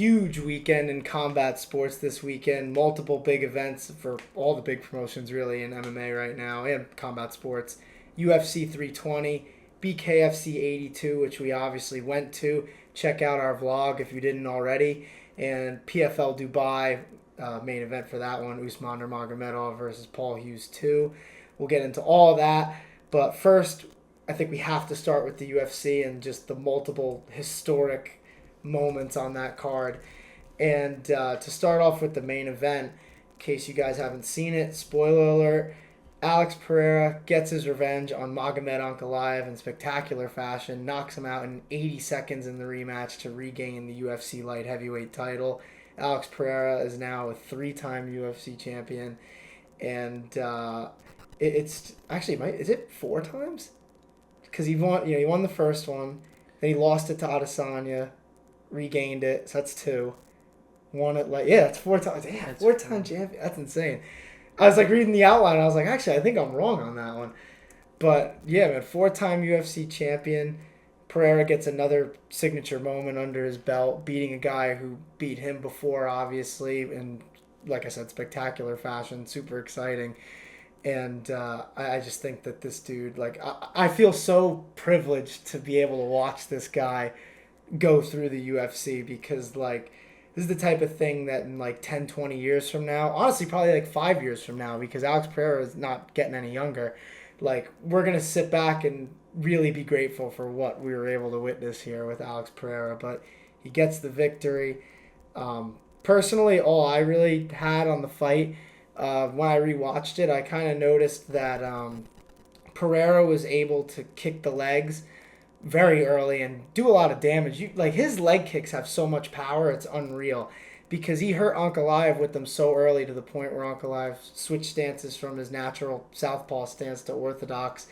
huge weekend in combat sports this weekend. Multiple big events for all the big promotions really in MMA right now and combat sports. UFC 320, BKFC 82, which we obviously went to. Check out our vlog if you didn't already. And PFL Dubai, main event for that one, Usman Nurmagomedov versus Paul Hughes 2. We'll get into all that. But first, I think we have to start with the UFC and just the multiple historic moments on that card. And to start off with the main event, in case you guys haven't seen it, spoiler alert, Alex Pereira gets his revenge on Magomed Ankalaev in spectacular fashion, knocks him out in 80 seconds in the rematch to regain the UFC light heavyweight title. Alex Pereira is now a 3-time UFC champion, and it's actually, is it 4 times? Because he won the first one, then he lost it to Adesanya, regained it, so that's 2. Won it it's 4 times. Yeah, 4-time champion. That's insane. I was reading the outline, and I was like, actually, I think I'm wrong on that one. But yeah, man, 4-time UFC champion. Pereira gets another signature moment under his belt, beating a guy who beat him before, obviously, in, like I said, spectacular fashion, super exciting. And I just think that this dude, I feel so privileged to be able to watch this guy go through the UFC because, this is the type of thing that in 10, 20 years from now, honestly, probably 5 years from now, because Alex Pereira is not getting any younger, we're going to sit back and really be grateful for what we were able to witness here with Alex Pereira. But he gets the victory. Personally, all I really had on the fight, when I rewatched it, I kind of noticed that Pereira was able to kick the legs very early and do a lot of damage. His leg kicks have so much power, it's unreal. Because he hurt Ankalaev with them so early to the point where Ankalaev switched stances from his natural southpaw stance to orthodox.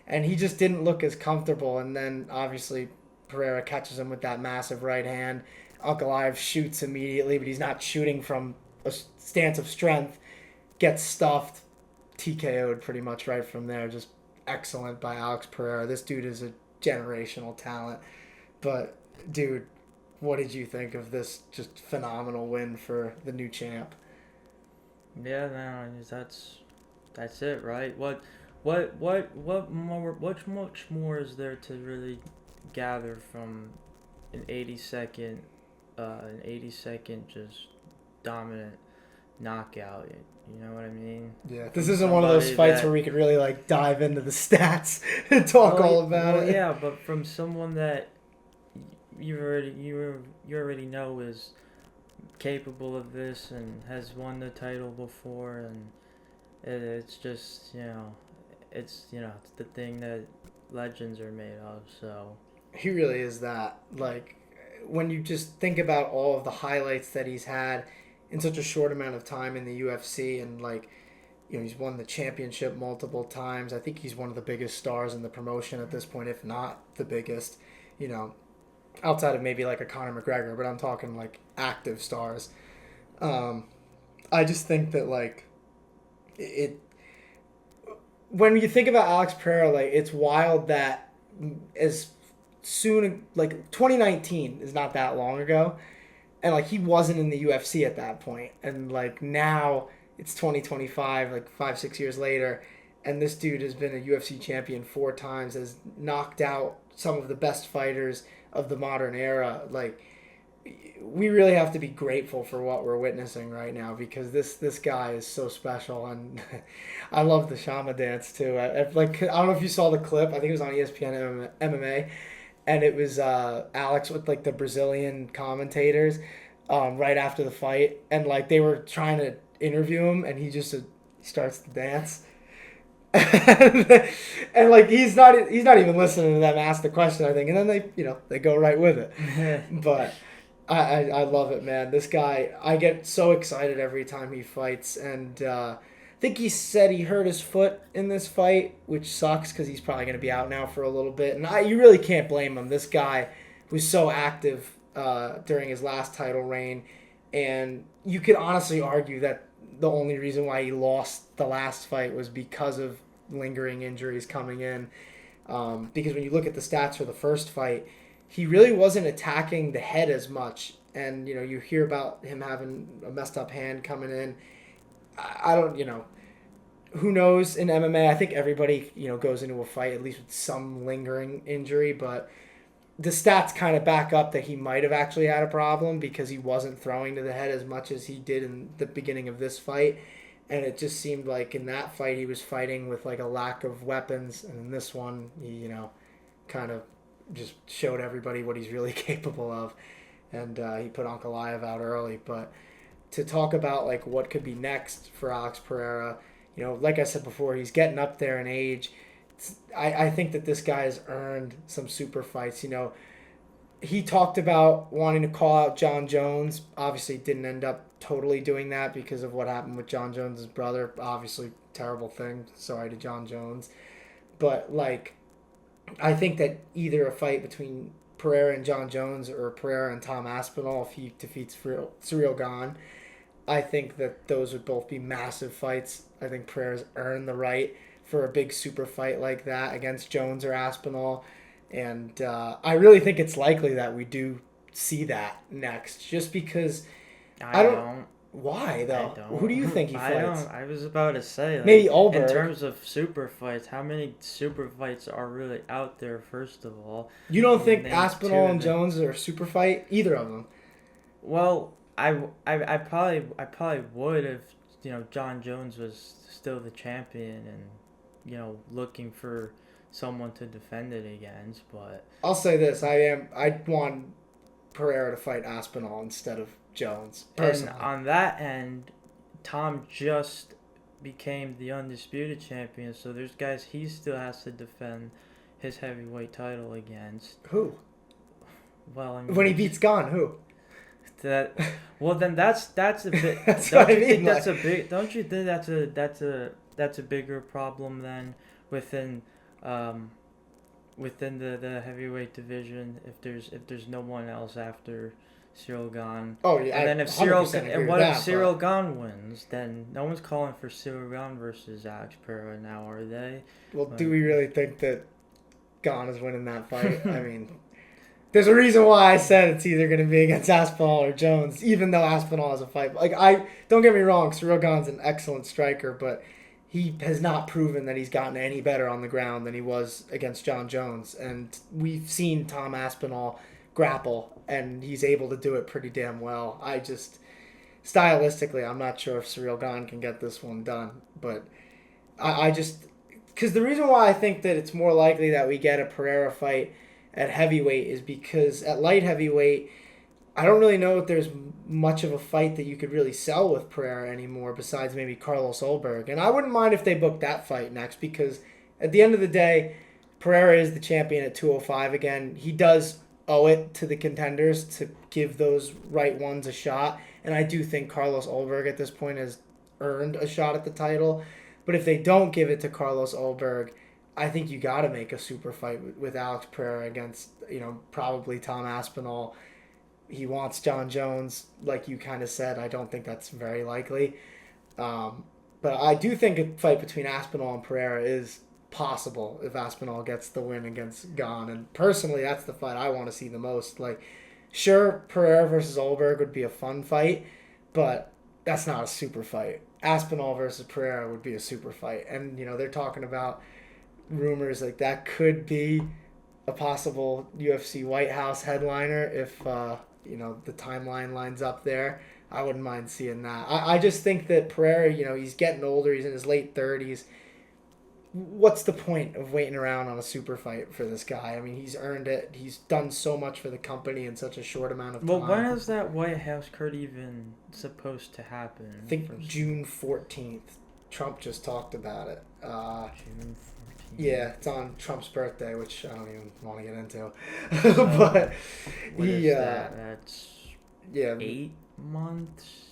And he just didn't look as comfortable. And then, obviously, Pereira catches him with that massive right hand. Ankalaev shoots immediately, but he's not shooting from a stance of strength. Gets stuffed, TKO'd pretty much right from there. Just excellent by Alex Pereira. This dude is a generational talent. But, dude, what did you think of this just phenomenal win for the new champ? Yeah, man, that's it, right? What much more is there to really gather from an 80 second just dominant knockout? You know what I mean? Yeah, this isn't one of those fights where we could really dive into the stats and talk all about it. Yeah, but from someone that you already know is capable of this and has won the title before, and it's just it's the thing that legends are made of. So he really is that. When you just think about all of the highlights that he's had in such a short amount of time in the UFC, and he's won the championship multiple times. I think he's one of the biggest stars in the promotion at this point, if not the biggest. Outside of maybe a Conor McGregor, but I'm talking active stars. I just think that it. When you think about Alex Pereira, it's wild that as soon 2019 is not that long ago. And, he wasn't in the UFC at that point. And, now it's 2025, 5, 6 years later. And this dude has been a UFC champion 4 times, has knocked out some of the best fighters of the modern era. We really have to be grateful for what we're witnessing right now because this guy is so special. And I love the Shama dance, too. I don't know if you saw the clip. I think it was on ESPN MMA. And it was Alex with the Brazilian commentators right after the fight, and they were trying to interview him, and he just starts to dance, and he's not even listening to them ask the question, I think, and then they go right with it. But I love it, man. This guy, I get so excited every time he fights, and I think he said he hurt his foot in this fight, which sucks because he's probably going to be out now for a little bit. And you really can't blame him. This guy was so active during his last title reign. And you could honestly argue that the only reason why he lost the last fight was because of lingering injuries coming in. Because when you look at the stats for the first fight, he really wasn't attacking the head as much and you hear about him having a messed up hand coming in. I don't, who knows in MMA? I think everybody goes into a fight at least with some lingering injury, but the stats kind of back up that he might have actually had a problem because he wasn't throwing to the head as much as he did in the beginning of this fight. And it just seemed like in that fight he was fighting with like a lack of weapons. And in this one, he, kind of just showed everybody what he's really capable of. And he put Ankalaev out early. But to talk about like what could be next for Alex Pereira, like I said before, he's getting up there in age. I think that this guy has earned some super fights. He talked about wanting to call out John Jones. Obviously, didn't end up totally doing that because of what happened with John Jones' brother. Obviously, terrible thing. Sorry to John Jones. But, I think that either a fight between Pereira and John Jones or Pereira and Tom Aspinall, if he defeats Ciryl Gane, I think that those would both be massive fights. I think Pereira's earned the right for a big super fight like that against Jones or Aspinall. And I really think it's likely that we do see that next. Just because I don't. Why, though? I don't. Who do you think he I fights? don't. I was about to say, like, Maybe Ulberg. in terms of super fights, how many super fights are really out there, first of all? You don't think Name Aspinall two and of them. Jones are a super fight? Either of them. Well, I probably would if, John Jones was still the champion and, looking for someone to defend it against, but I'll say this. I want Pereira to fight Aspinall instead of Jones, personally. and on that end, Tom just became the undisputed champion, so there's guys he still has to defend his heavyweight title against. Who? Well, I mean, When he beats Gane, who? that, well, then that's a bit. That's don't what I you think mean, that's a big? Don't you think that's a bigger problem than within the heavyweight division if there's no one else after Ciryl Gane. Oh, yeah. And then if 100% agree and with what if that, Ciryl Gane wins? Then no one's calling for Ciryl Gane versus Alex Pereira now, are they? Well, do we really think that Gane is winning that fight? I mean, there's a reason why I said it's either going to be against Aspinall or Jones, even though Aspinall has a fight. Don't get me wrong, Ciryl Gane's an excellent striker, but he has not proven that he's gotten any better on the ground than he was against John Jones. And we've seen Tom Aspinall grapple, and he's able to do it pretty damn well. Stylistically, I'm not sure if Ciryl Gane can get this one done. But because the reason why I think that it's more likely that we get a Pereira fight at heavyweight is because at light heavyweight, I don't really know if there's much of a fight that you could really sell with Pereira anymore besides maybe Carlos Ulberg. And I wouldn't mind if they booked that fight next because at the end of the day, Pereira is the champion at 205 again. He does owe it to the contenders to give those right ones a shot. And I do think Carlos Ulberg at this point has earned a shot at the title. But if they don't give it to Carlos Ulberg, I think you got to make a super fight with Alex Pereira against, probably Tom Aspinall. He wants John Jones, like you kind of said. I don't think that's very likely. But I do think a fight between Aspinall and Pereira is possible if Aspinall gets the win against Gane. And personally, that's the fight I want to see the most. Sure, Pereira versus Ulberg would be a fun fight, but that's not a super fight. Aspinall versus Pereira would be a super fight. And, they're talking about rumors like that could be a possible UFC White House headliner if the timeline lines up there. I wouldn't mind seeing that. I just think that Pereira, he's getting older. He's in his late 30s. What's the point of waiting around on a super fight for this guy? I mean, he's earned it. He's done so much for the company in such a short amount of time. Well, when is that White House card even supposed to happen? I think June 14th. Trump just talked about it. June 14th. Yeah, it's on Trump's birthday, which I don't even want to get into. So, but what is that? That's 8 months.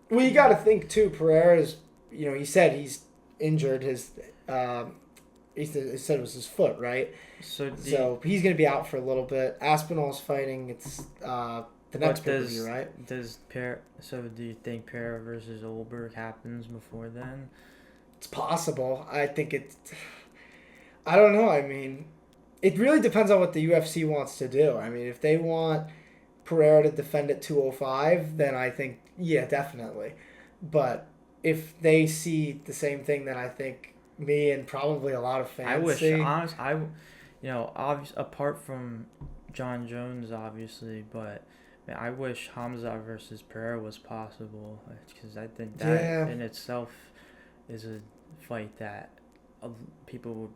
Well, you got to think too. Pereira's, he said he's injured his. He said it was his foot, right? So he's going to be out for a little bit. Aspinall's fighting. It's the next pay-per-view, right? Do you think Pereira versus Ulberg happens before then? It's possible. I think it's. I don't know. I mean, it really depends on what the UFC wants to do. I mean, if they want Pereira to defend at 205, then I think, yeah, definitely. But if they see the same thing that I think me and probably a lot of I fans wish, see. apart from John Jones, obviously, but man, I wish Hamza versus Pereira was possible because I think that Yeah, in itself is a fight that uh, people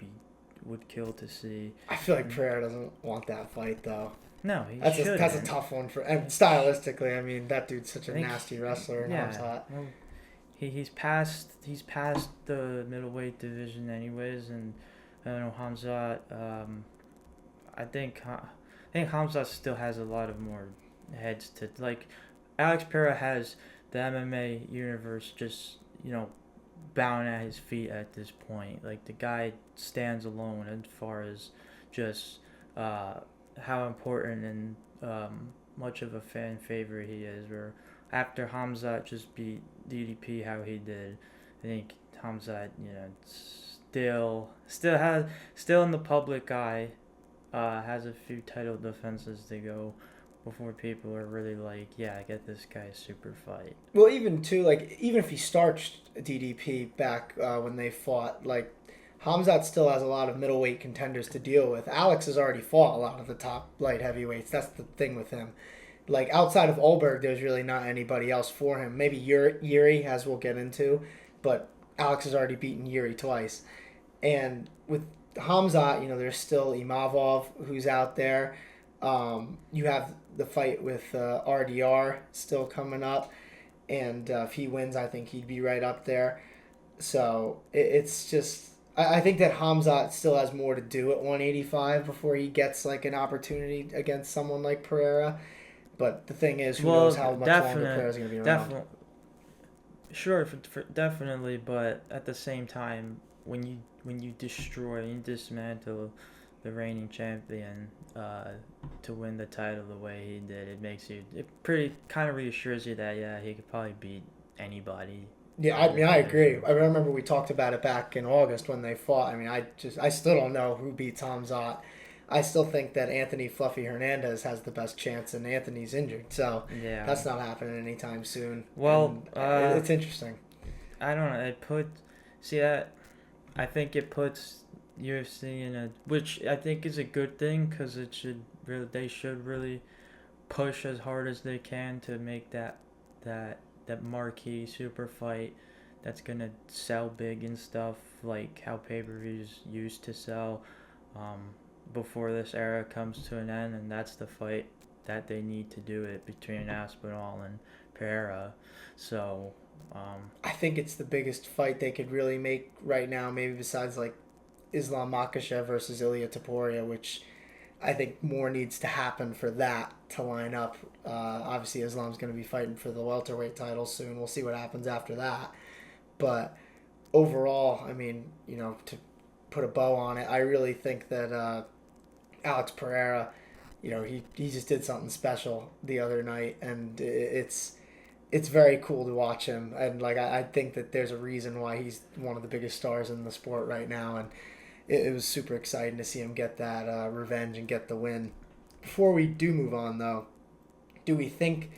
would kill to see. I feel like And Pereira doesn't want that fight though. no, he That's a shouldn't. tough one for, and stylistically, I mean, that dude's such I a think, nasty wrestler, and yeah. Hamzat. Well, he's past the middleweight division anyways, and I don't know Hamzat. I think Hamzat still has a lot of more heads to like. Alex Pereira has the MMA universe just bowing at his feet at this point. Like the guy stands alone as far as just uh, how important and much of a fan favorite he is. Where after Hamzat just beat DDP how he did, I think Hamzat still in the public eye. Has a few title defenses to go before people are really like, yeah, I get this guy a super fight. Well, even too, like even if he starched DDP back when they fought, like Hamzat still has a lot of middleweight contenders to deal with. Alex has already fought a lot of the top light heavyweights. That's the thing with him. Like outside of Ulberg, there's really not anybody else for him. Maybe Yuri, as we'll get into, but Alex has already beaten Yuri twice. And with Hamzat, there's still Imavov who's out there. You have the fight with RDR still coming up, and if he wins, I think he'd be right up there. So it's just I think that Hamzat still has more to do at 185 before he gets like an opportunity against someone like Pereira. But the thing is, who knows how much longer Pereira's going to be around. Definitely, sure, definitely, but at the same time, when you destroy and dismantle the reigning champion to win the title the way he did, it pretty kind of reassures you that yeah, he could probably beat anybody. Yeah, I mean, I agree. I remember we talked about it back in August when they fought. I mean, I still don't know who beats Hamzat. I still think that Anthony Fluffy Hernandez has the best chance, and Anthony's injured, so Yeah, that's not happening anytime soon. well, And it's interesting. I don't know. See that, I think it puts UFC in a, which I think is a good thing because they should really push as hard as they can to make that marquee super fight that's gonna sell big and stuff like how pay-per-views used to sell before this era comes to an end, and that's the fight that they need to do it between Aspinall and Pereira. So I think it's the biggest fight they could really make right now, maybe besides like Islam Makhachev versus Ilya Taporia, which I think more needs to happen for that to line up. Obviously, Islam's going to be fighting for the welterweight title soon. We'll see what happens after that. But overall, I mean, to put a bow on it, I really think that Alex Pereira, he just did something special the other night, and it's very cool to watch him. And like I think that there's a reason why he's one of the biggest stars in the sport right now, and it was super exciting to see him get that revenge and get the win. Before we do move on, though, do we think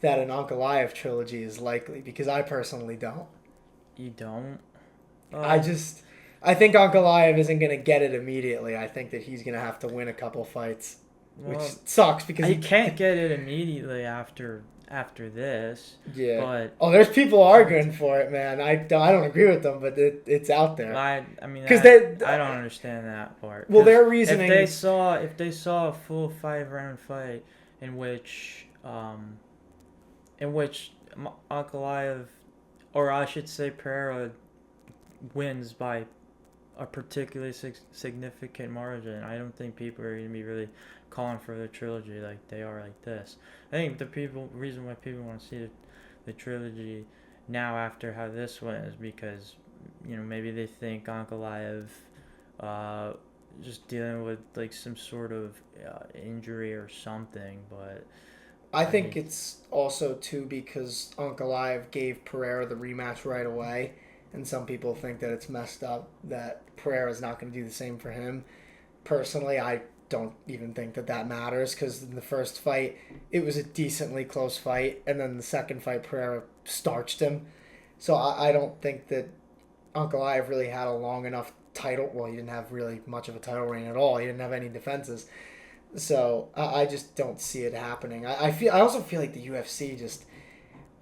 that an Ankalaev trilogy is likely? Because I personally don't. you don't. I think Ankalaev isn't going to get it immediately. I think that he's going to have to win a couple fights, which sucks because he can't get it immediately after this. Yeah. But there's people arguing for it, man. I don't agree with them, but it's out there. I mean, because I don't understand that part. Well, their reasoning. If they saw a full 5-round fight in which Ankalaev, or I should say Pereira, wins by a particularly significant margin, I don't think people are going to be really calling for the trilogy like they are like this. I think the reason why people want to see the trilogy now after how this went is because maybe they think Ankalaev just dealing with like some sort of injury or something, but I think it's also too because Ankalaev gave Pereira the rematch right away, and some people think that it's messed up that Pereira's not going to do the same for him. Personally, I don't even think that matters, because in the first fight, it was a decently close fight, and then the second fight, Pereira starched him. So I don't think that Ankalaev really had a long enough title. Well, he didn't have really much of a title reign at all. He didn't have any defenses. So I just don't see it happening. I also feel like the UFC just,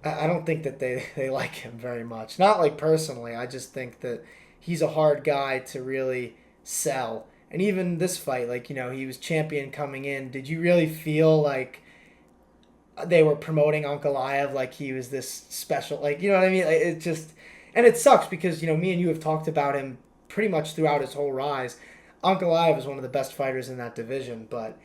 I don't think that they like him very much. Not like personally. I just think that he's a hard guy to really sell. And even this fight, like, he was champion coming in. Did you really feel like they were promoting Ankalaev like he was this special, like, you know what I mean? Like, it just, and it sucks because, me and you have talked about him pretty much throughout his whole rise. Ankalaev is one of the best fighters in that division, but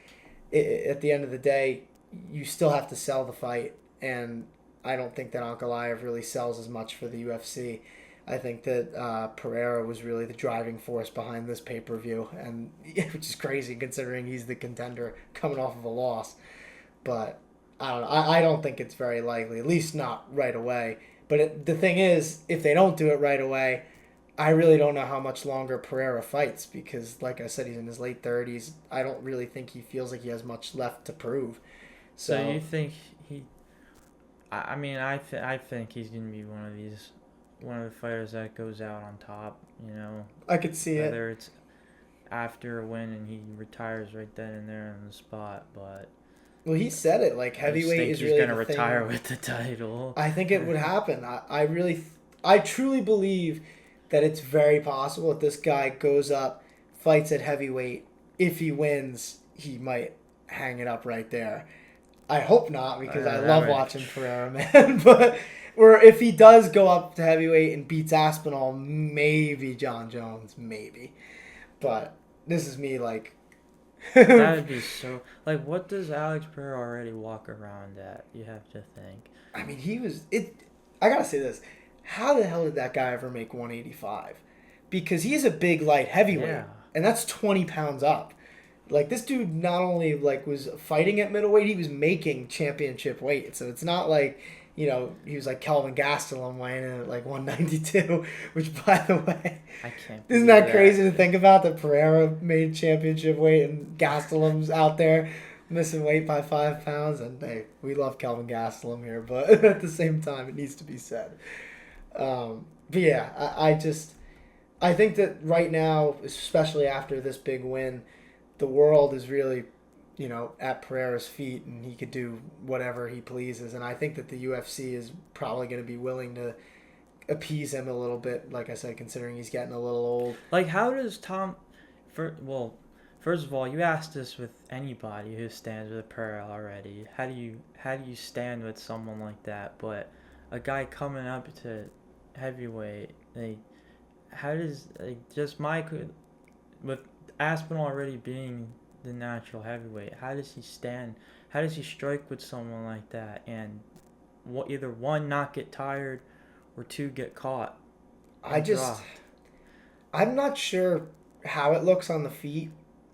at the end of the day, you still have to sell the fight, and I don't think that Ankalaev really sells as much for the UFC. I think that Pereira was really the driving force behind this pay-per-view, and which is crazy considering he's the contender coming off of a loss. But I don't know. I don't think it's very likely, at least not right away. But the thing is, if they don't do it right away, I really don't know how much longer Pereira fights, because, like I said, he's in his late 30s. I don't really think he feels like he has much left to prove. So you think he? I mean, I think he's gonna be one of the fighters that goes out on top. I could see it. Whether it's after a win and he retires right then and there on the spot, but. Well, he said it, like, heavyweight is really he's gonna the thing. retire with the title. I think it would happen. I truly believe that it's very possible that this guy goes up, fights at heavyweight. If he wins, he might hang it up right there. I hope not, because I love watching Pereira, man. But if he does go up to heavyweight and beats Aspinall, maybe John Jones, maybe. But this is me, like... That would be so... Like, what does Alex Pereira already walk around at? You have to think. I mean, he was... I gotta say this. How the hell did that guy ever make 185? Because he's a big light heavyweight, and that's 20 pounds up. Like, this dude not only, like, was fighting at middleweight, he was making championship weight. So it's not like, he was like Kelvin Gastelum weighing in at, like, 192, which, by the way, I can't isn't that crazy to think about, that Pereira made championship weight and Gastelum's out there missing weight by 5 pounds? And, hey, we love Kelvin Gastelum here, but at the same time, it needs to be said. But yeah, I think that right now, especially after this big win, the world is really, at Pereira's feet, and he could do whatever he pleases. And I think that the UFC is probably going to be willing to appease him a little bit, like I said, considering he's getting a little old. Like, how does first of all, you asked this with anybody who stands with Pereira already. How do you stand with someone like that? But a guy coming up to heavyweight, with Aspinall already being the natural heavyweight, how does he stand? How does he strike with someone like that and either one, not get tired, or two, get caught? I'm not sure how it looks on the feet,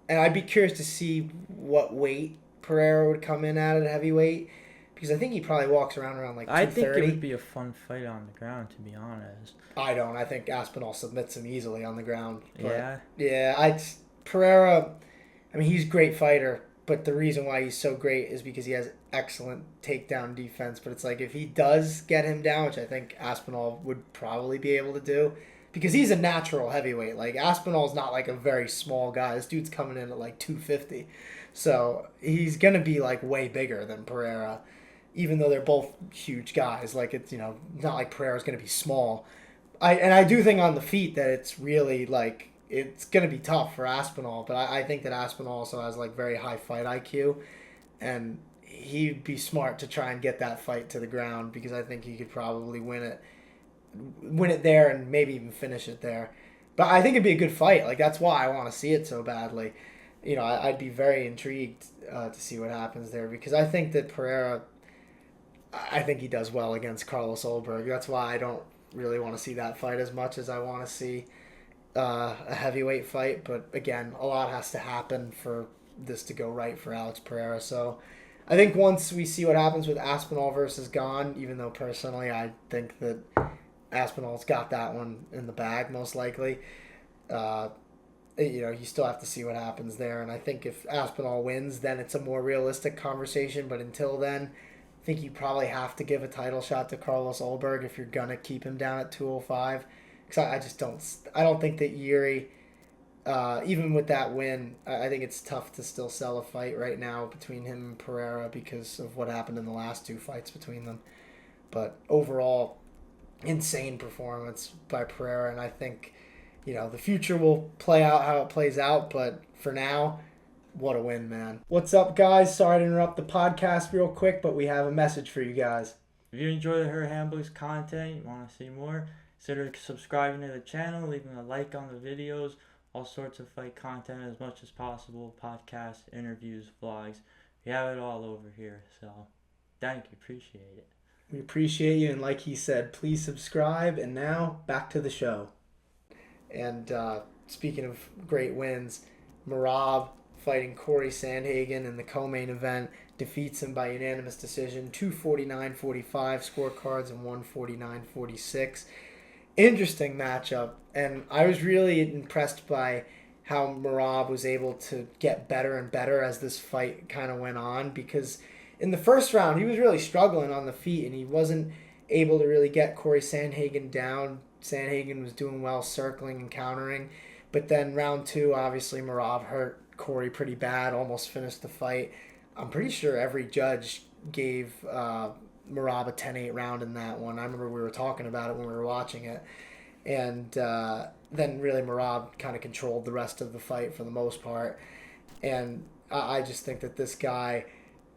and I'd be curious to see what weight Pereira would come in at heavyweight. Because I think he probably walks around like 230. I think it would be a fun fight on the ground, to be honest. I don't. I think Aspinall submits him easily on the ground. But yeah. Pereira, I mean, he's a great fighter, but the reason why he's so great is because he has excellent takedown defense. But it's like, if he does get him down, which I think Aspinall would probably be able to do, because he's a natural heavyweight. Like, Aspinall's not like a very small guy. This dude's coming in at like 250. So he's going to be like way bigger than Pereira. Even though they're both huge guys, like, it's, not like Pereira's going to be small. I do think on the feet that it's really, like, it's going to be tough for Aspinall, but I think that Aspinall also has, like, very high fight IQ, and he'd be smart to try and get that fight to the ground, because I think he could probably win it there and maybe even finish it there. But I think it'd be a good fight. Like, that's why I want to see it so badly. I'd be very intrigued to see what happens there, because I think that Pereira... I think he does well against Carlos Ulberg. That's why I don't really want to see that fight as much as I want to see a heavyweight fight. But again, a lot has to happen for this to go right for Alex Pereira. So I think once we see what happens with Aspinall versus Gane, even though personally I think that Aspinall's got that one in the bag most likely, and you still have to see what happens there. And I think if Aspinall wins, then it's a more realistic conversation. But until then, I think you probably have to give a title shot to Carlos Ulberg if you're gonna keep him down at 205. Because I just don't. I don't think that Yuri, even with that win, I think it's tough to still sell a fight right now between him and Pereira because of what happened in the last two fights between them. But overall, insane performance by Pereira, and I think the future will play out how it plays out. But for now, what a win, man. What's up, guys? Sorry to interrupt the podcast real quick, but we have a message for you guys. If you enjoy the Her Hamblers content, you want to see more, consider subscribing to the channel, leaving a like on the videos, all sorts of fight content as much as possible, podcasts, interviews, vlogs. We have it all over here, so thank you, appreciate it. We appreciate you, and like he said, please subscribe. And now, back to the show. And speaking of great wins, Merab fighting Corey Sandhagen in the co-main event, defeats him by unanimous decision, 249-45 scorecards and 149-46. Interesting matchup, and I was really impressed by how Merab was able to get better and better as this fight kind of went on, because in the first round, he was really struggling on the feet, and he wasn't able to really get Corey Sandhagen down. Sandhagen was doing well circling and countering. But then round two, obviously, Merab hurt Corey pretty bad, almost finished the fight. I'm pretty sure every judge gave Merab a 10-8 round in that one. I remember we were talking about it when we were watching it. And then really Merab kind of controlled the rest of the fight for the most part. And I just think that this guy...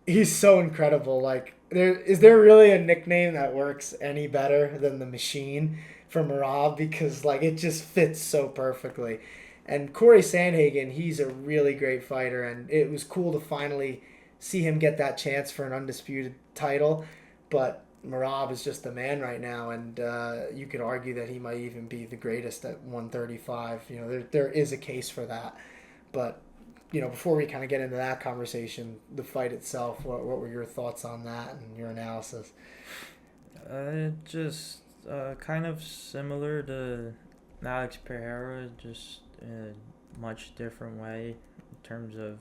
he's so incredible. Like, is there really a nickname that works any better than the Machine for Merab? Because it just fits so perfectly. And Corey Sandhagen, he's a really great fighter, and it was cool to finally see him get that chance for an undisputed title. But Merab is just the man right now, and you could argue that he might even be the greatest at 135. There is a case for that, but. Before we kind of get into that conversation, the fight itself, what were your thoughts on that and your analysis? Just kind of similar to Alex Pereira, just in a much different way in terms of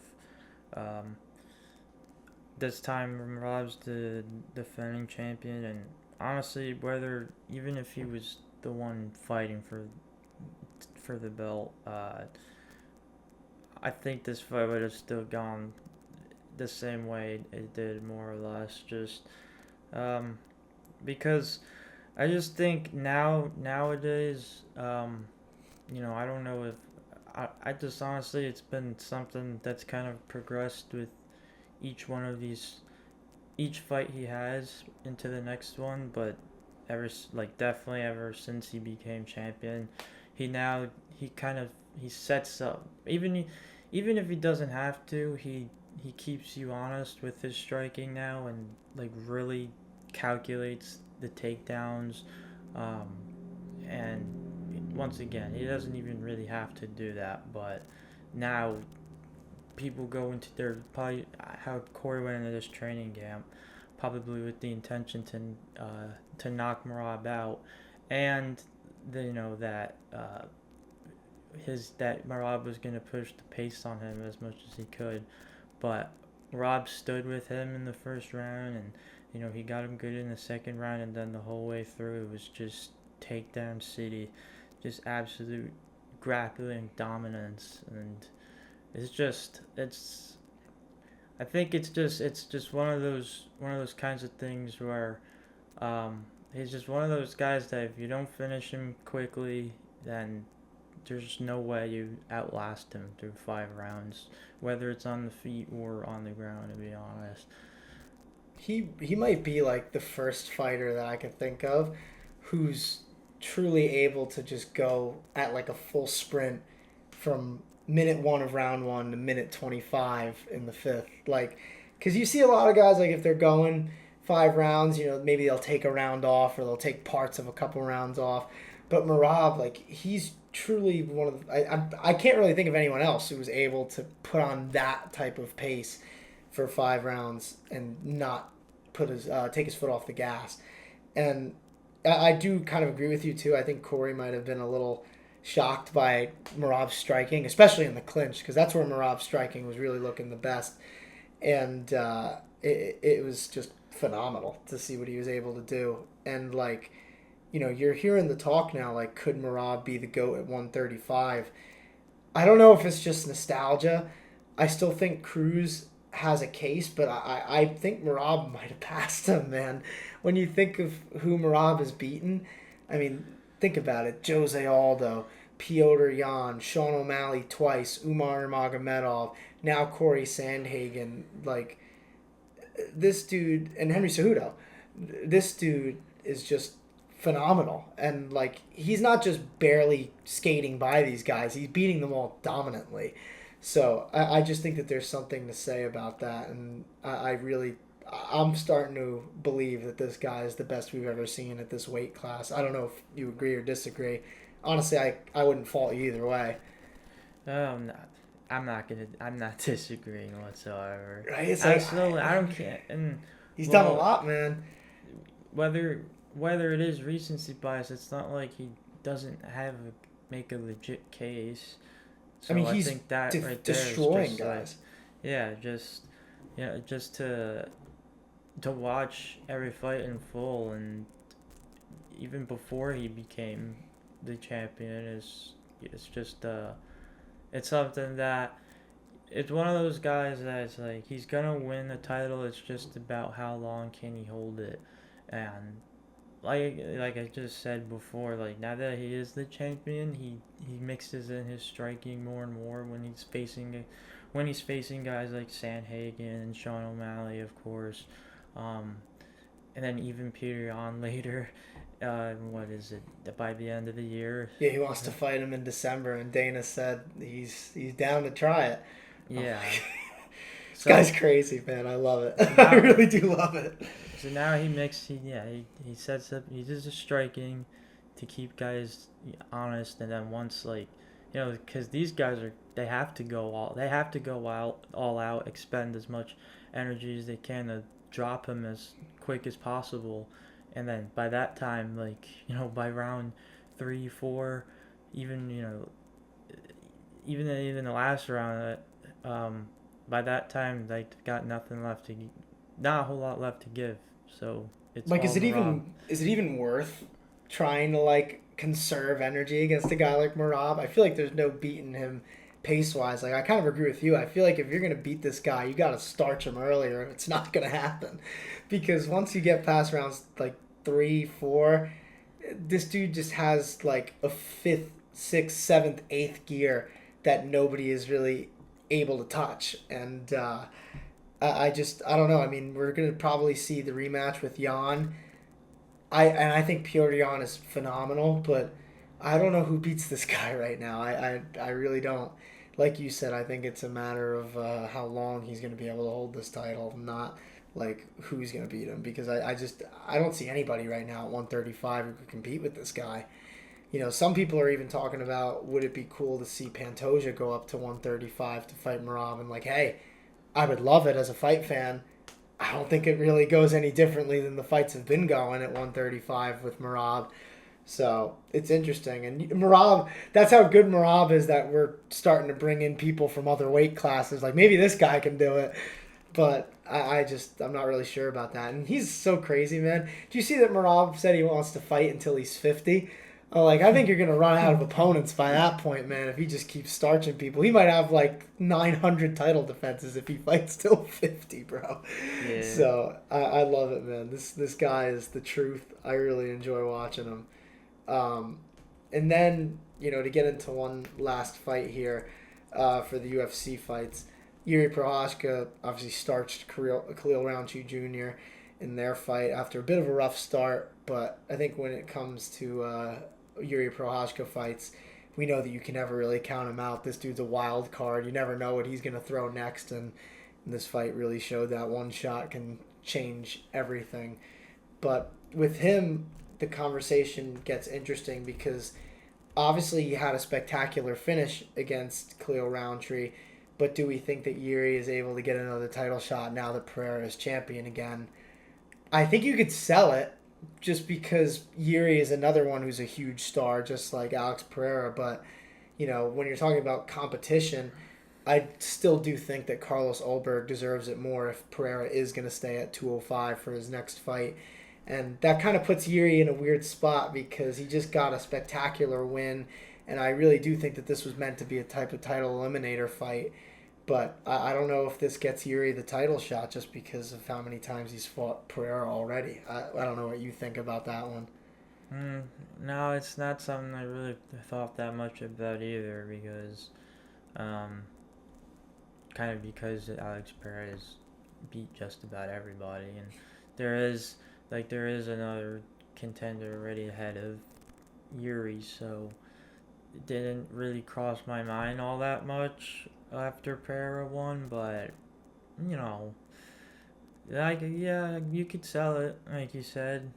this time Rob's the defending champion, and honestly, even if he was the one fighting for the belt, I think this fight would have still gone the same way it did, more or less. Just because I just think nowadays, I don't know if I just honestly, it's been something that's kind of progressed with each fight he has into the next one. But definitely ever since he became champion, he sets up, even if he doesn't have to, he keeps you honest with his striking now, and really calculates the takedowns, and once again, he doesn't even really have to do that. But now people go into their, probably how Corey went into this training camp, probably with the intention to knock Merab out, and that that Merab was going to push the pace on him as much as he could. But Merab stood with him in the first round, and he got him good in the second round, and then the whole way through it was just takedown city, just absolute grappling dominance. And I think it's just one of those kinds of things where he's just one of those guys that if you don't finish him quickly, then there's no way you outlast him through 5 rounds, whether it's on the feet or on the ground, to be honest. He might be the first fighter that I can think of who's truly able to just go at a full sprint from minute 1 of round 1 to minute 25 in the 5th. Because you see a lot of guys, if they're going 5 rounds, maybe they'll take a round off or they'll take parts of a couple rounds off. But Merab, he's truly one of the... I can't really think of anyone else who was able to put on that type of pace for 5 rounds and not take his foot off the gas. And I do kind of agree with you, too. I think Corey might have been a little shocked by Merab's striking, especially in the clinch, because that's where Merab's striking was really looking the best. And it was just phenomenal to see what he was able to do. And, like, you're hearing the talk now, like, could Merab be the GOAT at 135? I don't know if it's just nostalgia. I still think Cruz has a case, but I think Merab might have passed him, man. When you think of who Merab has beaten, I mean, think about it. Jose Aldo, Piotr Jan, Sean O'Malley twice, Umar Magomedov, now Corey Sandhagen. Like, this dude, and Henry Cejudo, this dude is just phenomenal. And, like, he's not just barely skating by these guys, he's beating them all dominantly. So I just think that there's something to say about that, and I'm starting to believe that this guy is the best we've ever seen at this weight class. I don't know if you agree or disagree. Honestly, I wouldn't fault you either way. I'm not disagreeing whatsoever. Right? It's I like, still, I don't care. And he's done a lot, man. Whether it is recency bias, it's not like he doesn't make a legit case. So I mean, I he's think that right destroying there guys. just to watch every fight in full, and even before he became the champion, it's just it's something that it's one of those guys that's like he's gonna win the title. It's just about how long can he hold it, and like I just said before, like now that he is the champion, he mixes in his striking more and more when he's facing guys like Sandhagen and Sean O'Malley, of course, and then even Peter Yan later. What is it? By the end of the year. Yeah, he wants to fight him in December, and Dana said he's down to try it. Yeah. This guy's crazy, man. I love it. I really do love it. So now he sets up, he does the striking to keep guys honest, and then once, like, because these guys they have to go all out, expend as much energy as they can to drop him as quick as possible, and then by that time, like, by round 3, 4, even even the last round, by that time, like, got nothing left not a whole lot left to give. So it's like, is it Merab. even worth trying to, like, conserve energy against a guy like Merab? I feel like there's no beating him pace wise. Like, I kind of agree with you. I feel like if you're gonna beat this guy, you gotta starch him earlier. It's not gonna happen, because once you get past rounds like 3, 4, this dude just has like a 5th, 6th, 7th, 8th gear that nobody is really able to touch. And I don't know. I mean, we're gonna probably see the rematch with Jan. I think Piotr Jan is phenomenal, but I don't know who beats this guy right now. I really don't. Like you said, I think it's a matter of how long he's gonna be able to hold this title, not like who's gonna beat him. Because I don't see anybody right now at 135 who could compete with this guy. Some people are even talking about, would it be cool to see Pantoja go up to 135 to fight Merab? And, like, hey, I would love it as a fight fan. I don't think it really goes any differently than the fights have been going at 135 with Merab. So it's interesting. And Merab, that's how good Merab is, that we're starting to bring in people from other weight classes. Like, maybe this guy can do it. But I'm not really sure about that. And he's so crazy, man. Do you see that Merab said he wants to fight until he's 50? Oh, like, I think you're going to run out of opponents by that point, man, if he just keeps starching people. He might have, like, 900 title defenses if he fights till 50, bro. Yeah. So, I love it, man. This guy is the truth. I really enjoy watching him. And then, to get into one last fight here for the UFC fights, Yuri Prochazka obviously starched Khalil Rountree Jr. in their fight after a bit of a rough start, but I think when it comes to Yuri Prochazka fights, we know that you can never really count him out. This dude's a wild card. You never know what he's going to throw next, and this fight really showed that one shot can change everything. But with him, the conversation gets interesting because obviously he had a spectacular finish against Khalil Rountree, but do we think that Yuri is able to get another title shot now that Pereira is champion again? I think you could sell it, just because Yuri is another one who's a huge star, just like Alex Pereira. But, when you're talking about competition, I still do think that Carlos Ulberg deserves it more if Pereira is going to stay at 205 for his next fight. And that kind of puts Yuri in a weird spot because he just got a spectacular win. And I really do think that this was meant to be a type of title eliminator fight. But I don't know if this gets Yuri the title shot just because of how many times he's fought Pereira already. I don't know what you think about that one. No, it's not something I really thought that much about either because, kind of because Alex Perez beat just about everybody, and there is another contender already ahead of Yuri, so it didn't really cross my mind all that much after Pereira won, but you know, yeah, you could sell it like you said.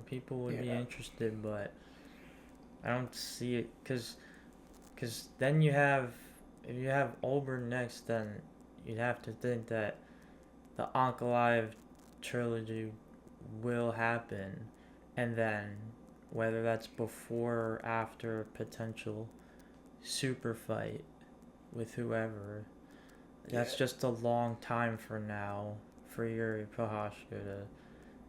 People would be interested, but I don't see it because then if you have Olber next, then you'd have to think that the Ankalaev trilogy will happen, and then whether that's before or after a potential super fight with whoever, that's just a long time for now for Yuri Prochazka to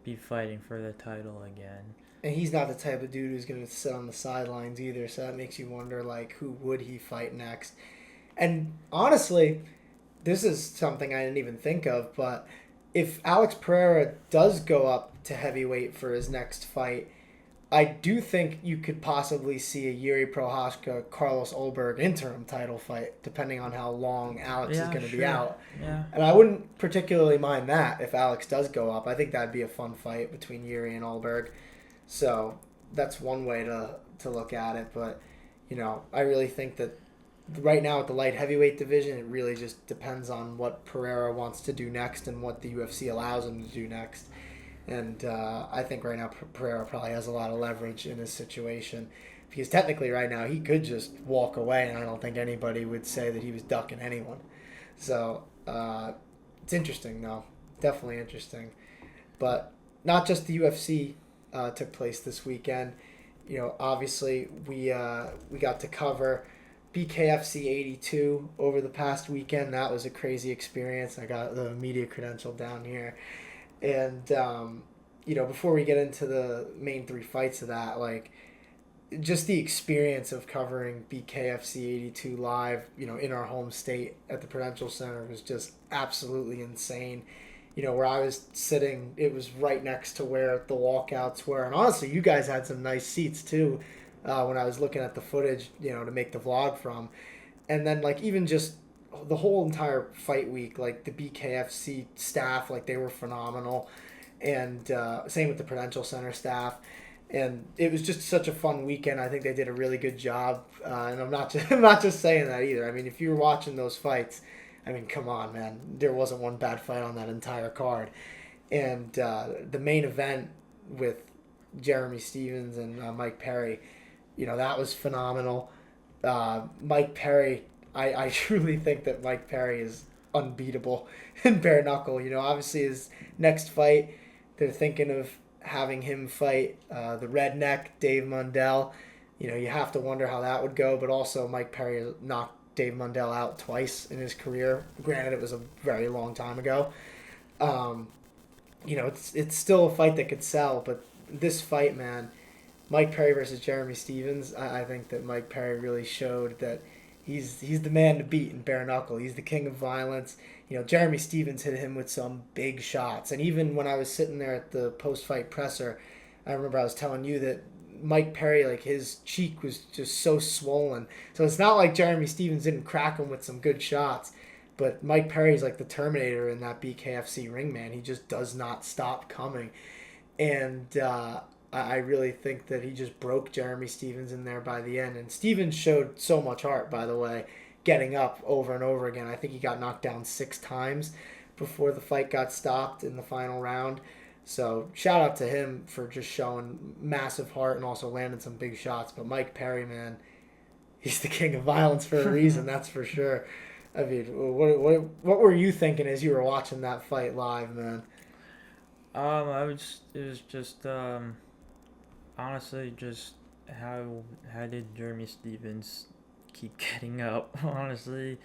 be fighting for the title again. And he's not the type of dude who's going to sit on the sidelines either, so that makes you wonder, like, who would he fight next? And honestly, this is something I didn't even think of, but if Alex Pereira does go up to heavyweight for his next fight, I do think you could possibly see a Yuri Prochazka Carlos Ulberg interim title fight, depending on how long Alex is going to be out. Yeah. And I wouldn't particularly mind that if Alex does go up. I think that'd be a fun fight between Yuri and Ulberg. So that's one way to look at it. But, I really think that right now at the light heavyweight division, it really just depends on what Pereira wants to do next and what the UFC allows him to do next. And I think right now Pereira probably has a lot of leverage in his situation because technically right now he could just walk away and I don't think anybody would say that he was ducking anyone. So it's interesting though. Definitely interesting. But not just the UFC took place this weekend. Obviously we got to cover BKFC 82 over the past weekend. That was a crazy experience. I got the media credential down here. And, before we get into the main three fights of that, like, just the experience of covering BKFC 82 live, in our home state at the Prudential Center was just absolutely insane. Where I was sitting, it was right next to where the walkouts were. And honestly, you guys had some nice seats, too, when I was looking at the footage, to make the vlog from. And then, like, even just the whole entire fight week, like the BKFC staff, like they were phenomenal, and same with the Prudential Center staff, and it was just such a fun weekend. I think they did a really good job, and I'm not just saying that either. I mean, if you were watching those fights, I mean, come on, man, there wasn't one bad fight on that entire card, and the main event with Jeremy Stephens and Mike Perry, that was phenomenal. Mike Perry. I truly think that Mike Perry is unbeatable in bare knuckle. Obviously his next fight, they're thinking of having him fight the redneck Dave Mundell. You have to wonder how that would go, but also Mike Perry knocked Dave Mundell out twice in his career. Granted, it was a very long time ago. It's still a fight that could sell, but this fight, man, Mike Perry versus Jeremy Stephens, I think that Mike Perry really showed that he's the man to beat in bare knuckle. He's the king of violence. Jeremy Stephens hit him with some big shots. And even when I was sitting there at the post-fight presser, I remember I was telling you that Mike Perry, like, his cheek was just so swollen. So it's not like Jeremy Stephens didn't crack him with some good shots. But Mike Perry's like the Terminator in that BKFC ring, man. He just does not stop coming. And I really think that he just broke Jeremy Stephens in there by the end. And Stephens showed so much heart, by the way, getting up over and over again. I think he got knocked down 6 times before the fight got stopped in the final round. So shout out to him for just showing massive heart and also landing some big shots. But Mike Perry, man, he's the king of violence for a reason, that's for sure. I mean, what were you thinking as you were watching that fight live, man? It was just honestly just how did Jeremy Stevens keep getting up? Honestly,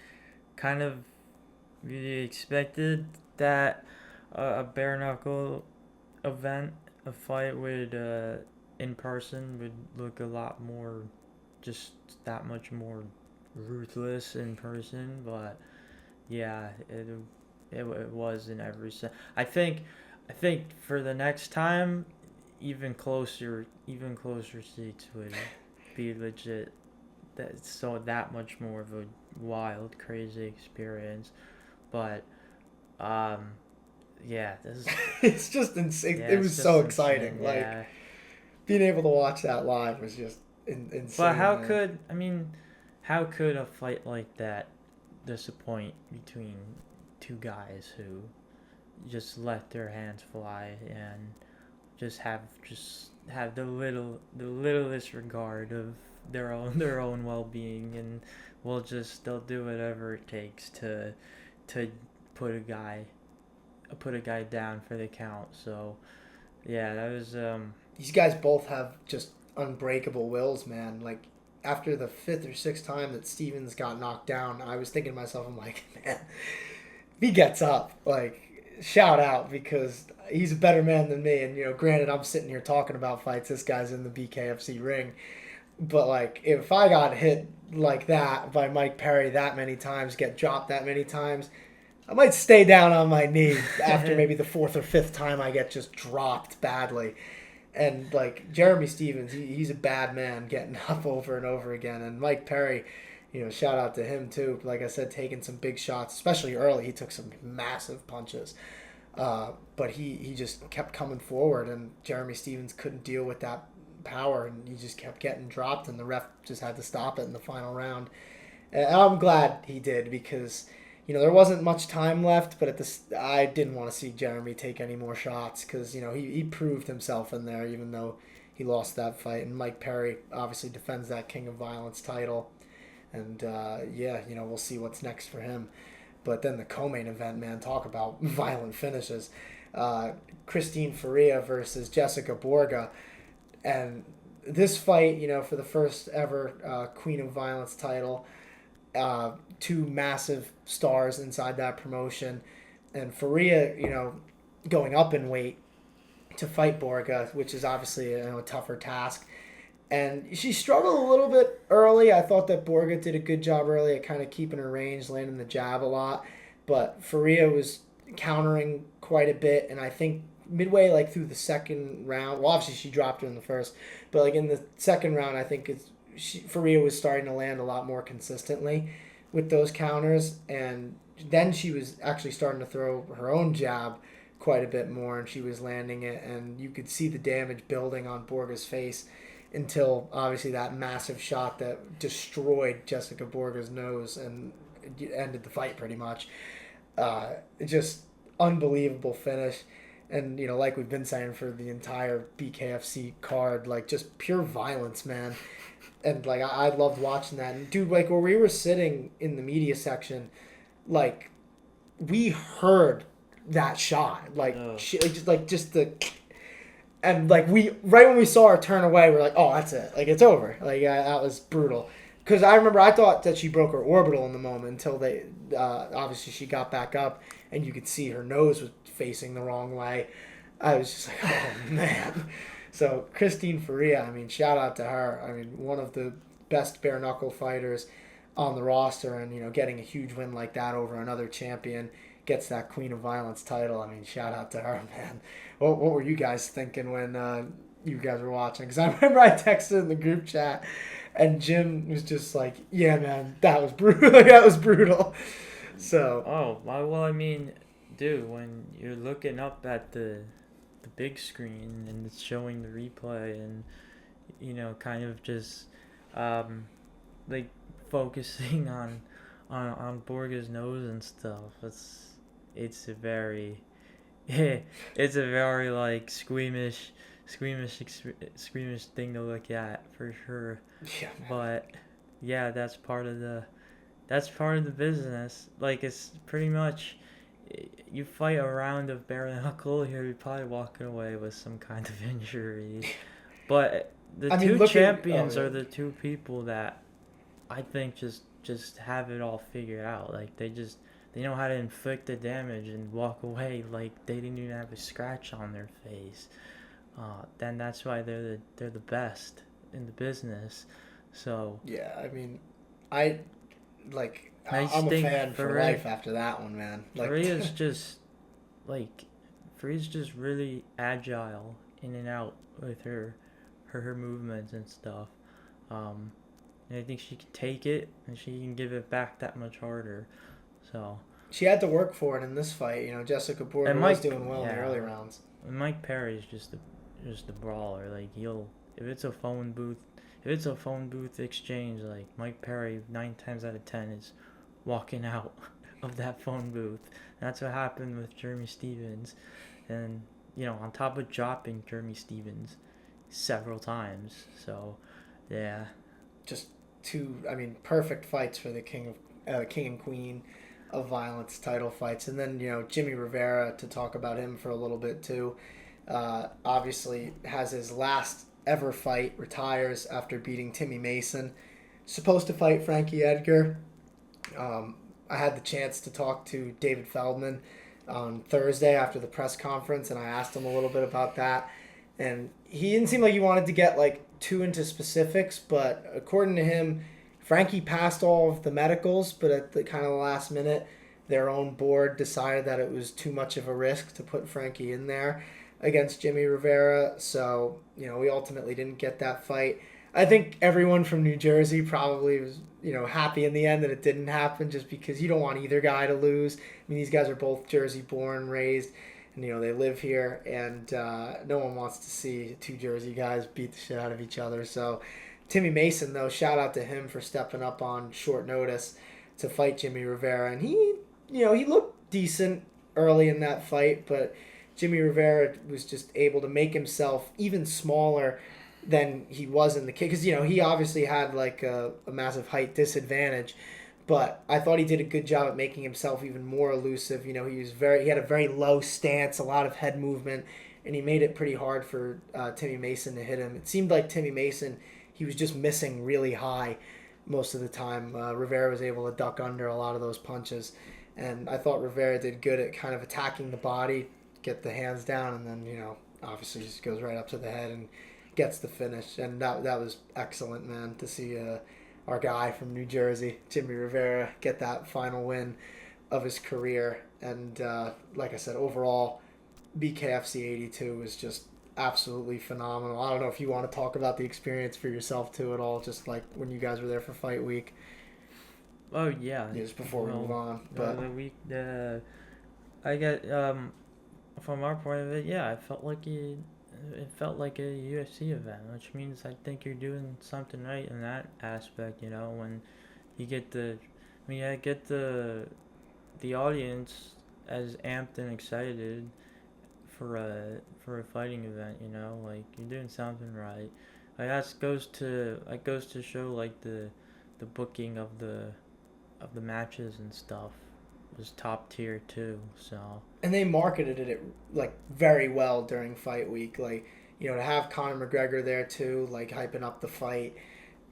kind of really expected that a bare knuckle event, a fight would in person would look a lot more, just that much more ruthless in person. But yeah, it was in every sense. I think for the next time, even closer seats would be legit. That much more of a wild, crazy experience. But um, yeah, this is It's just insane. yeah, It it's was so just exciting. insane. Like Yeah, being able to watch that live was just but insane, man. how could a fight like that disappoint between two guys who just let their hands fly and just have the littlest regard of their own well being, and they'll do whatever it takes to put a guy down for the count. So yeah, that was These guys both have just unbreakable wills, man. Like after the fifth or sixth time that Stevens got knocked down, I was thinking to myself, I'm like, man, if he gets up, like shout out because he's a better man than me. And granted, I'm sitting here talking about fights. This guy's in the BKFC ring, but like if I got hit like that by Mike Perry that many times, get dropped that many times, I might stay down on my knee after maybe the fourth or fifth time I get just dropped badly. And like Jeremy Stevens, he's a bad man getting up over and over again. And Mike Perry, shout out to him too. Like I said, taking some big shots, especially early. He took some massive punches. But he just kept coming forward, and Jeremy Stevens couldn't deal with that power, and he just kept getting dropped, and the ref just had to stop it in the final round. And I'm glad he did because there wasn't much time left, but I didn't want to see Jeremy take any more shots because he proved himself in there, even though he lost that fight. And Mike Perry obviously defends that King of Violence title, and we'll see what's next for him. But then the co-main event, man, talk about violent finishes. Christine Faria versus Jessica Borga. And this fight, for the first ever Queen of Violence title, two massive stars inside that promotion. And Faria, going up in weight to fight Borga, which is obviously a tougher task. And she struggled a little bit early. I thought that Borga did a good job early at kind of keeping her range, landing the jab a lot. But Faria was countering quite a bit. And I think midway, like through the second round, well, obviously she dropped her in the first. But like in the second round, I think Faria was starting to land a lot more consistently with those counters. And then she was actually starting to throw her own jab quite a bit more. And she was landing it. And you could see the damage building on Borga's face until obviously that massive shot that destroyed Jessica Borga's nose and ended the fight pretty much. Just unbelievable finish. And, like we've been saying for the entire BKFC card, like just pure violence, man. And, like, I loved watching that. And, dude, like, where we were sitting in the media section, like, we heard that shot. Like, just the... And like right when we saw her turn away, we're like, oh, that's it. Like it's over. Like that was brutal. Because I remember I thought that she broke her orbital in the moment until they, obviously she got back up and you could see her nose was facing the wrong way. I was just like, oh man. So Christine Faria, I mean, shout out to her. I mean, one of the best bare knuckle fighters on the roster, and getting a huge win like that over another champion. Gets that Queen of Violence title. I mean, shout out to her, man. What were you guys thinking when you guys were watching? Because I remember I texted in the group chat, and Jim was just like, "Yeah, man, that was brutal. Like, that was brutal." So. oh well, I mean, dude, when you're looking up at the big screen and it's showing the replay and kind of just like focusing on Borga's nose and stuff. It's a very it's a very like squeamish thing to look at for sure. Yeah, man. But yeah, that's part of the business. Like it's pretty much you fight a round of bare knuckle, you're probably walking away with some kind of injury. But the I mean, two look at champions are the two people that I think just have it all figured out. Like they know how to inflict the damage and walk away like they didn't even have a scratch on their face. Then that's why they're the best in the business. So yeah. I mean, I like I I'm just a think fan for life after that one, man. Like, Pereira's just like Free's just really agile in and out with her movements and stuff. Um, and I think she can take it and she can give it back that much harder. So she had to work for it in this fight. You know, Jessica Porter and was doing well in the early yeah, rounds. and Mike Perry's just a brawler. Like he'll if it's a phone booth exchange, like Mike Perry 9 times out of 10 is walking out of that phone booth. And that's what happened with Jeremy Stevens, and on top of dropping Jeremy Stevens several times. So yeah, Just two, I mean, perfect fights for the king and queen of violence title fights. And then Jimmy Rivera, to talk about him for a little bit too. Obviously has his last ever fight, retires after beating Timmy Mason. Supposed to fight Frankie Edgar. I had the chance to talk to David Feldman on Thursday after the press conference, and I asked him a little bit about that. And he didn't seem like he wanted to get like too into specifics, but according to him, Frankie passed all of the medicals, but at the kind of the last minute, their own board decided that it was too much of a risk to put Frankie in there against Jimmy Rivera. So, we ultimately didn't get that fight. I think everyone from New Jersey probably was, happy in the end that it didn't happen, just because you don't want either guy to lose. I mean, these guys are both Jersey born, raised, and, they live here, and no one wants to see two Jersey guys beat the shit out of each other. So Timmy Mason, though, shout out to him for stepping up on short notice to fight Jimmy Rivera. And he looked decent early in that fight, but Jimmy Rivera was just able to make himself even smaller than he was in the kick. Because, he obviously had like a massive height disadvantage, but I thought he did a good job at making himself even more elusive. He had a very low stance, a lot of head movement, and he made it pretty hard for Timmy Mason to hit him. It seemed like Timmy Mason, he was just missing really high most of the time. Rivera was able to duck under a lot of those punches, and I thought Rivera did good at kind of attacking the body, get the hands down, and then obviously just goes right up to the head and gets the finish. And that was excellent, man, to see our guy from New Jersey, Jimmy Rivera, get that final win of his career. And like I said, overall, BKFC 82 was just absolutely phenomenal. I don't know if you want to talk about the experience for yourself too at all, just like when you guys were there for fight week. Oh yeah. Just before we move on, but the week I get from our point of it, yeah, it felt like a UFC event, which means I think you're doing something right in that aspect. When you get the audience as amped and excited for a fighting event. Like you're doing something right. Like that goes to show like the booking of the matches and stuff was top tier too. So and they marketed it like very well during fight week, like to have Conor McGregor there too, like hyping up the fight.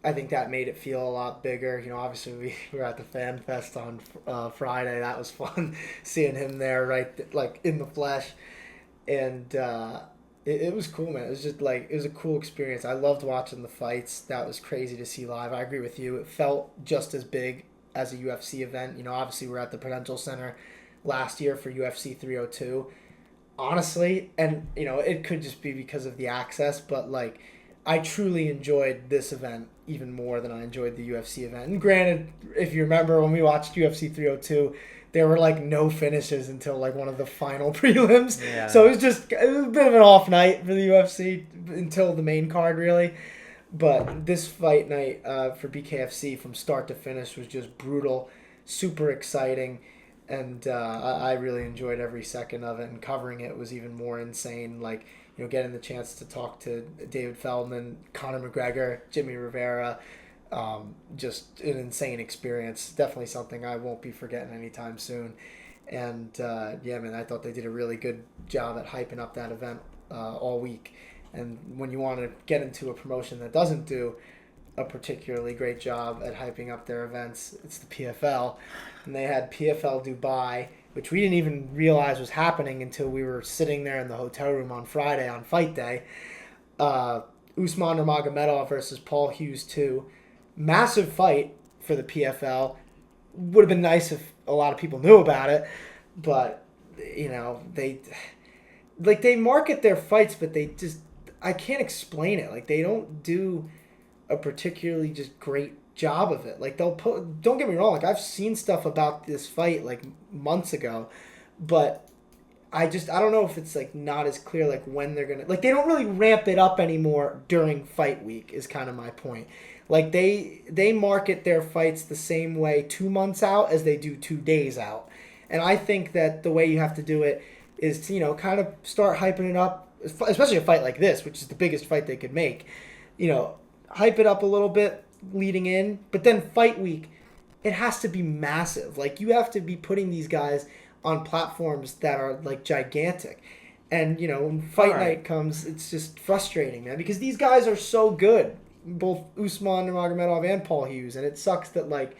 I think that made it feel a lot bigger. Obviously we were at the Fan Fest on Friday. That was fun seeing him there, right, like in the flesh, and it was cool, man. It was just like it was a cool experience. I loved watching the fights. That was crazy to see live. I agree with you. It felt just as big as a UFC event. Obviously we're at the Prudential Center last year for UFC 302. Honestly, and it could just be because of the access, but like I truly enjoyed this event even more than I enjoyed the UFC event. And granted, if you remember when we watched UFC 302, there were like no finishes until like one of the final prelims. yeah. So it was a bit of an off night for the UFC until the main card really. But this fight night for BKFC from start to finish was just brutal, super exciting, and I really enjoyed every second of it. And covering it was even more insane. Like getting the chance to talk to David Feldman, Conor McGregor, Jimmy Rivera, just an insane experience. Definitely something I won't be forgetting anytime soon. And yeah, man, I thought they did a really good job at hyping up that event all week. And when you want to get into a promotion that doesn't do a particularly great job at hyping up their events, it's the PFL. And they had PFL Dubai, which we didn't even realize was happening until we were sitting there in the hotel room on Friday on fight day. Usman Nurmagomedov versus Paul Hughes 2. Massive fight for the PFL. Would have been nice if a lot of people knew about it, but they market their fights, but they just, I can't explain it. Like, they don't do a particularly just great job of it. Like, don't get me wrong, like, I've seen stuff about this fight like months ago, but I don't know if it's like not as clear like when they're gonna, like, they don't really ramp it up anymore during fight week is kind of my point. Like, they market their fights the same way 2 months out as they do 2 days out. And I think that the way you have to do it is to, kind of start hyping it up, especially a fight like this, which is the biggest fight they could make. Hype it up a little bit leading in, but then fight week, it has to be massive. Like, you have to be putting these guys on platforms that are like gigantic. And, when fight night comes, it's just frustrating, man, because these guys are so good. Both Usman Nurmagomedov and Paul Hughes, and it sucks that like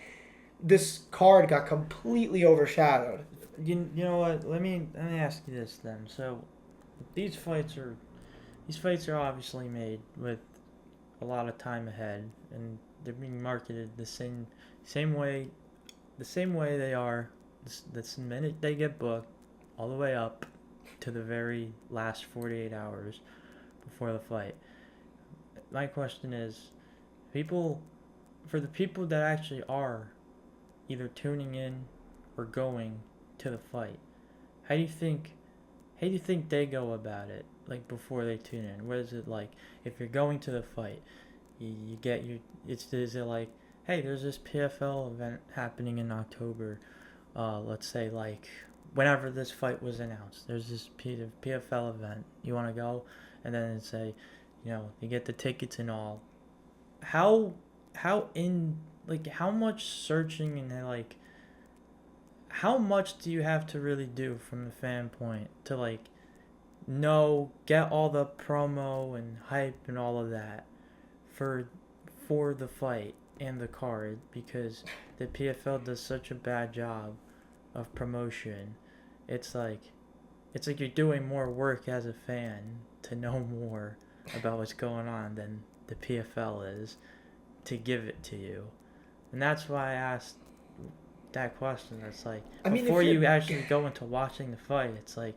this card got completely overshadowed. You know what? Let me ask you this then. So these fights are obviously made with a lot of time ahead, and they're being marketed the same way they are the minute they get booked all the way up to the very last 48 hours before the fight. My question is, for the people that actually are either tuning in or going to the fight, how do you think they go about it? Like, before they tune in, what is it like? If you're going to the fight, you get is it like, hey, there's this PFL event happening in October. Let's say like whenever this fight was announced, there's this PFL event. You want to go, and then it's say, you get the tickets and all. How much searching and like, how much do you have to really do from the fan point to like get all the promo and hype and all of that for the fight and the card, because the PFL does such a bad job of promotion. It's like you're doing more work as a fan to know more about what's going on than the PFL is to give it to you. And that's why I asked that question. It's like, before you actually go into watching the fight, it's like,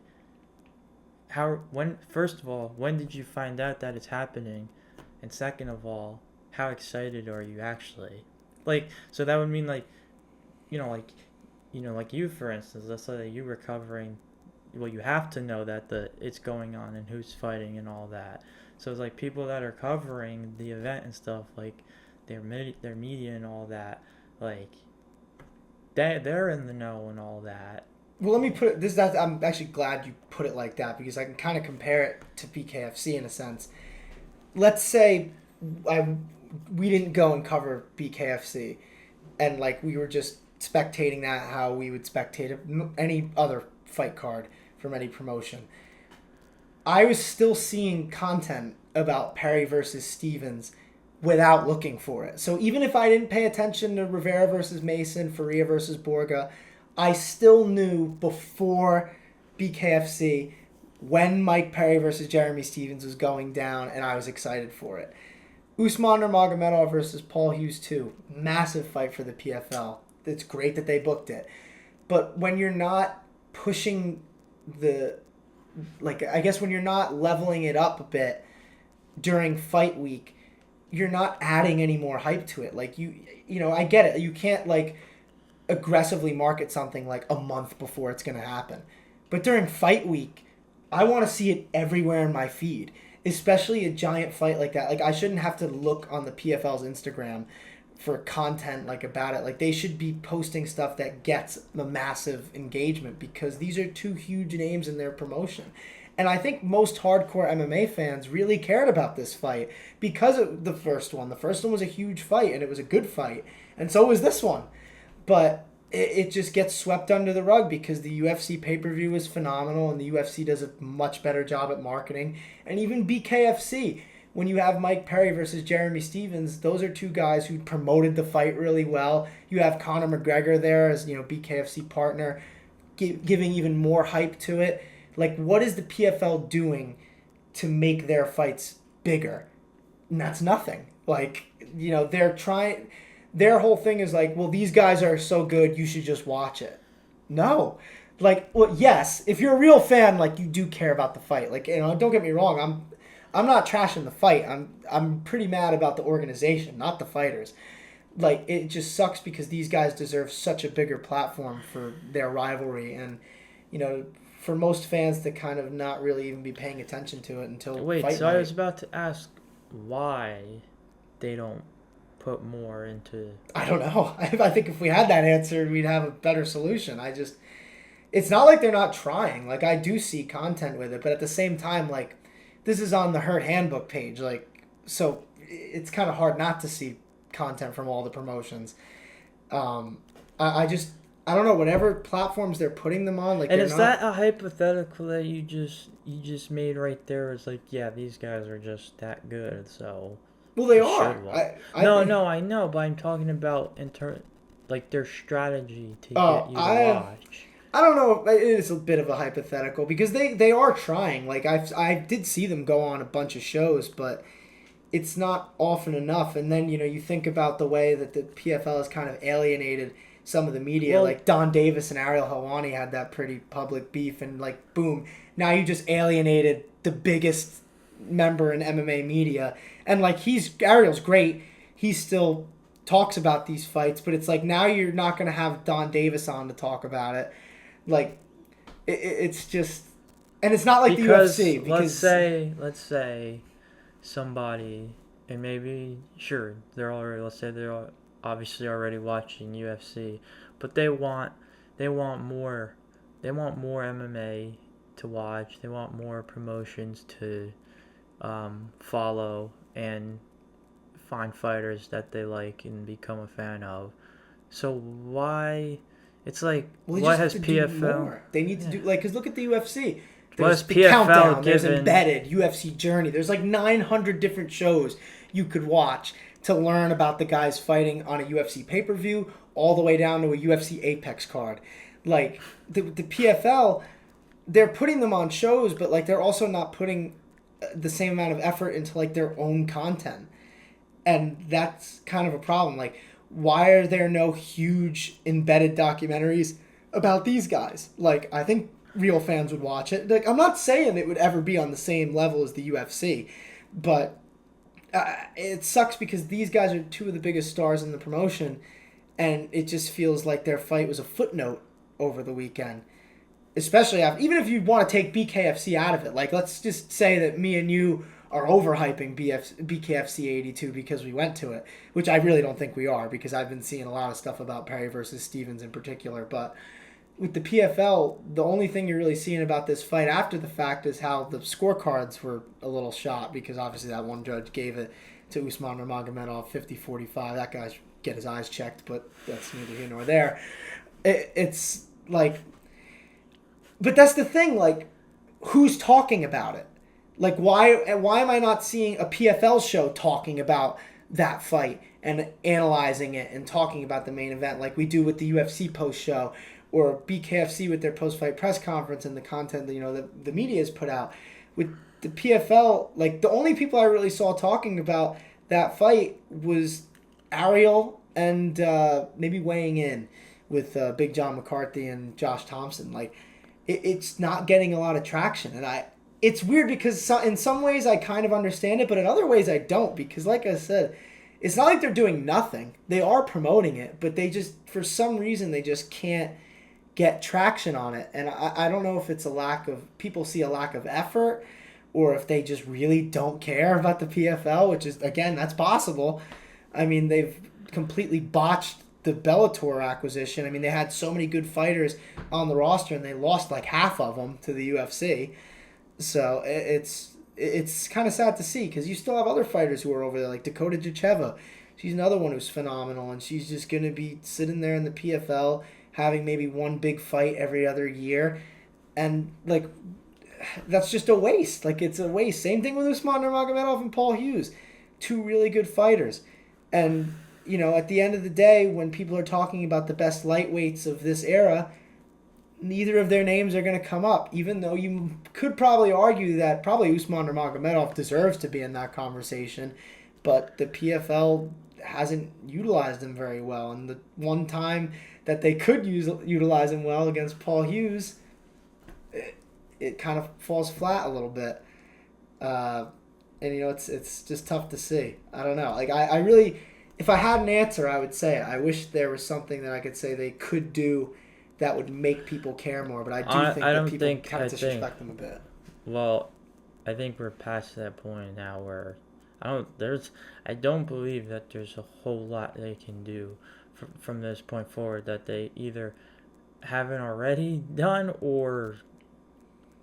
first of all, when did you find out that it's happening? And second of all, how excited are you actually? Like, so that would mean like you, for instance, let's say that you were covering, well, you have to know that it's going on and who's fighting and all that. So it's like people that are covering the event and stuff, like their media and all that, like they're in the know and all that. Well, let me put it I'm actually glad you put it like that, because I can kind of compare it to BKFC in a sense. Let's say we didn't go and cover BKFC, and like we were just spectating that how we would spectate any other fight card from any promotion. I was still seeing content about Perry versus Stevens without looking for it. So even if I didn't pay attention to Rivera versus Mason, Faria versus Borga, I still knew before BKFC when Mike Perry versus Jeremy Stevens was going down, and I was excited for it. Usman Nurmagomedov versus Paul Hughes 2. Massive fight for the PFL. It's great that they booked it. But when you're not pushing I guess when you're not leveling it up a bit during fight week, you're not adding any more hype to it. Like, I get it. You can't, like, aggressively market something, like, a month before it's going to happen. But during fight week, I want to see it everywhere in my feed, especially a giant fight like that. Like, I shouldn't have to look on the PFL's Instagram for content, like, about it. Like, they should be posting stuff that gets the massive engagement, because these are two huge names in their promotion. And I think most hardcore MMA fans really cared about this fight because of the first one. The first one was a huge fight, and it was a good fight. And so was this one. But it just gets swept under the rug because the UFC pay-per-view is phenomenal and the UFC does a much better job at marketing. And even BKFC, when you have Mike Perry versus Jeremy Stevens, those are two guys who promoted the fight really well. You have Conor McGregor there as, BKFC partner, giving even more hype to it. Like, what is the PFL doing to make their fights bigger? And that's nothing. Like, they're trying... Their whole thing is like, well, these guys are so good, you should just watch it. No. Like, well, yes, if you're a real fan, like, you do care about the fight. Like, don't get me wrong, I'm not trashing the fight. I'm pretty mad about the organization, not the fighters. Like, it just sucks because these guys deserve such a bigger platform for their rivalry, and for most fans to kind of not really even be paying attention to it until Wait, fight so night. I was about to ask why they don't put more into... I don't know. I think if we had that answer, we'd have a better solution. It's not like they're not trying. Like, I do see content with it, but at the same time, like, this is on the Hurt Handbook page. Like, so it's kind of hard not to see content from all the promotions. I don't know, whatever platforms they're putting them on. Like, and is that a hypothetical that you just made right there? Is like, yeah, these guys are just that good, so... Well, they are. I know, but I'm talking about like their strategy to get you to watch. I don't know. It is a bit of a hypothetical because they are trying. Like I did see them go on a bunch of shows, but it's not often enough. And then you think about the way that the PFL has kind of alienated some of the media. Well, like Don Davis and Ariel Helwani had that pretty public beef, and like boom, now you just alienated the biggest member in MMA media. And like Ariel's great, he still talks about these fights, but it's like now you're not going to have Don Davis on to talk about it. Like it's just, and it's not like because the UFC. Because let's say somebody, and maybe sure they're obviously already watching UFC, but they want more MMA to watch. They want more promotions to follow and find fighters that they like and become a fan of. So why? It's like, what has PFL? They need to do, like, because look at the UFC. There's the PFL Countdown, given... there's Embedded, UFC Journey. There's like 900 different shows you could watch to learn about the guys fighting on a UFC pay-per-view, all the way down to a UFC Apex card. Like, the PFL, they're putting them on shows, but like they're also not putting the same amount of effort into like their own content, and that's kind of a problem. Like, why are there no huge embedded documentaries about these guys? Like, I think real fans would watch it. Like, I'm not saying it would ever be on the same level as the UFC, but it sucks because these guys are two of the biggest stars in the promotion, and it just feels like their fight was a footnote over the weekend. Especially even if you want to take BKFC out of it. Like, let's just say that me and you are overhyping BKFC 82 because we went to it, which I really don't think we are because I've been seeing a lot of stuff about Perry versus Stevens in particular. But with the PFL, the only thing you're really seeing about this fight after the fact is how the scorecards were a little shot because obviously that one judge gave it to Usman Nurmagomedov 50-45. That guy's get his eyes checked, but that's neither here nor there. It's like... But that's the thing, like, who's talking about it? Like, why am I not seeing a PFL show talking about that fight and analyzing it and talking about the main event like we do with the UFC post-show or BKFC with their post-fight press conference and the content that, the media has put out? With the PFL, like, the only people I really saw talking about that fight was Ariel and maybe weighing in with Big John McCarthy and Josh Thompson. Like, it's not getting a lot of traction, and it's weird because in some ways I kind of understand it, but in other ways I don't, because like I said, it's not like they're doing nothing. They are promoting it, but they just, for some reason, they just can't get traction on it, and I don't know if it's people see a lack of effort, or if they just really don't care about the PFL, which is, again, that's possible. I mean, they've completely botched the Bellator acquisition. I mean, they had so many good fighters on the roster, and they lost like half of them to the UFC. So it's kind of sad to see because you still have other fighters who are over there, like Dakota Jacheva. She's another one who's phenomenal, and she's just going to be sitting there in the PFL having maybe one big fight every other year, and like that's just a waste. Like it's a waste. Same thing with Usman Nurmagomedov and Paul Hughes, two really good fighters, and at the end of the day, when people are talking about the best lightweights of this era, neither of their names are going to come up, even though you could probably argue that probably Usman Nurmagomedov deserves to be in that conversation, but the PFL hasn't utilized him very well, and the one time that they could utilize him well against Paul Hughes, it kind of falls flat a little bit. And it's just tough to see. I don't know. Like I really, if I had an answer, I would say it. I wish there was something that I could say they could do that would make people care more. But I do think that people kind of disrespect them a bit. Well, I think we're past that point now where I don't believe that there's a whole lot they can do from this point forward that they either haven't already done or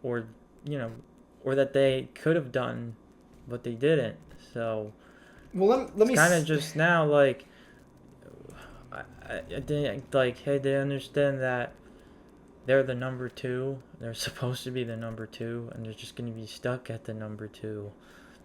that they could have done but they didn't. So well, let me kind of just now like I think like, hey, they understand that they're the number 2. They're supposed to be the number 2, and they're just going to be stuck at the number 2.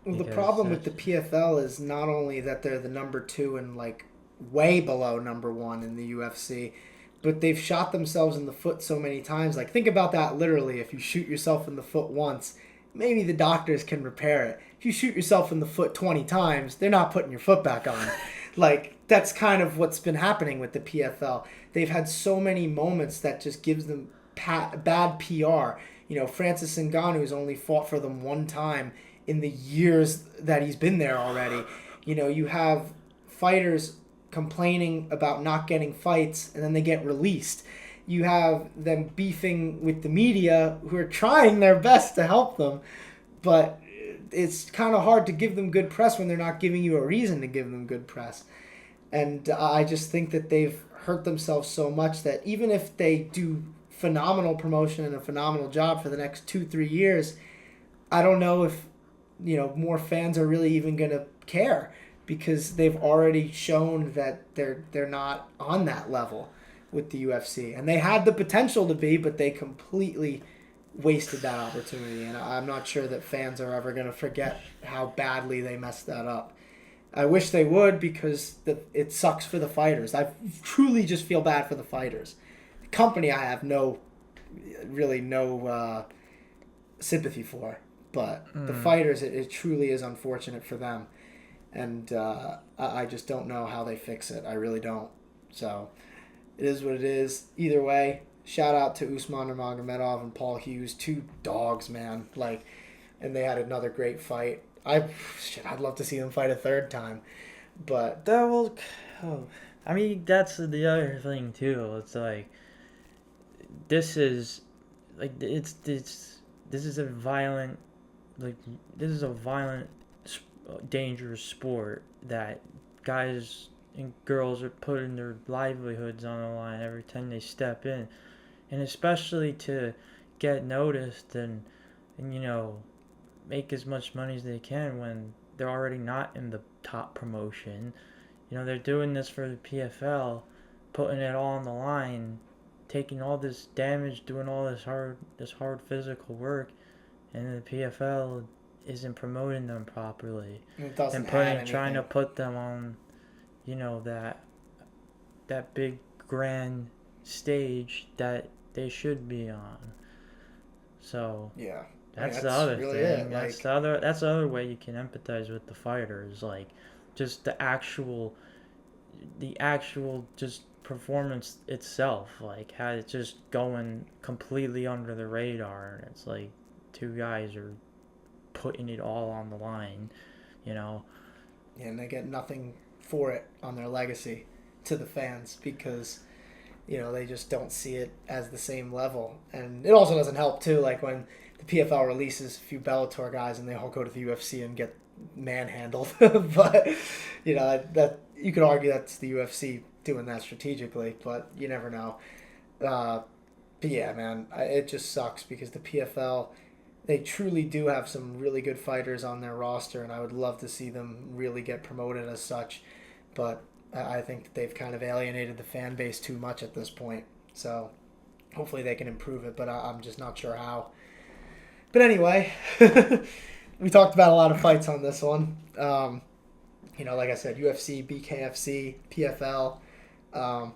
Well, the problem with the PFL is not only that they're the number 2 and like way below number 1 in the UFC, but they've shot themselves in the foot so many times. Like, think about that literally. If you shoot yourself in the foot once, maybe the doctors can repair it. If you shoot yourself in the foot 20 times, they're not putting your foot back on. Like, that's kind of what's been happening with the PFL. They've had so many moments that just gives them bad PR. Francis Ngannou's only fought for them one time in the years that he's been there already. You have fighters complaining about not getting fights, and then they get released. You have them beefing with the media who are trying their best to help them, but it's kind of hard to give them good press when they're not giving you a reason to give them good press. And I just think that they've hurt themselves so much that even if they do phenomenal promotion and a phenomenal job for the next 2-3 years, I don't know if more fans are really even going to care, because they've already shown that they're not on that level with the UFC. And they had the potential to be, but they completely wasted that opportunity. And I'm not sure that fans are ever going to forget how badly they messed that up. I wish they would, because it sucks for the fighters. I truly just feel bad for the fighters. The company I have no sympathy for. But the fighters, it truly is unfortunate for them. And I just don't know how they fix it. I really don't. So it is what it is. Either way, shout out to Usman Nurmagomedov and Paul Hughes. 2 dogs, man. And they had another great fight. I'd love to see them fight a third time. But that's the other thing too. It's like this is a violent, dangerous sport that guys and girls are putting their livelihoods on the line every time they step in, and especially to get noticed and make as much money as they can when they're already not in the top promotion. They're doing this for the PFL, putting it all on the line, taking all this damage, doing all this hard physical work, and the PFL isn't promoting them properly. Trying to put them on, that big grand stage that they should be on. So yeah. That's the other really thing. That's the other way you can empathize with the fighters, like just the actual just performance itself, like how it's just going completely under the radar, and it's like 2 guys are putting it all on the line, Yeah, and they get nothing for it on their legacy to the fans, because they just don't see it as the same level. And it also doesn't help too, like when the PFL releases a few Bellator guys and they all go to the UFC and get manhandled. But that you could argue that's the UFC doing that strategically, but you never know. But yeah, man, it just sucks, because the PFL, they truly do have some really good fighters on their roster, and I would love to see them really get promoted as such. But I think they've kind of alienated the fan base too much at this point. So hopefully they can improve it, but I'm just not sure how. But anyway, we talked about a lot of fights on this one. Like I said, UFC, BKFC, PFL.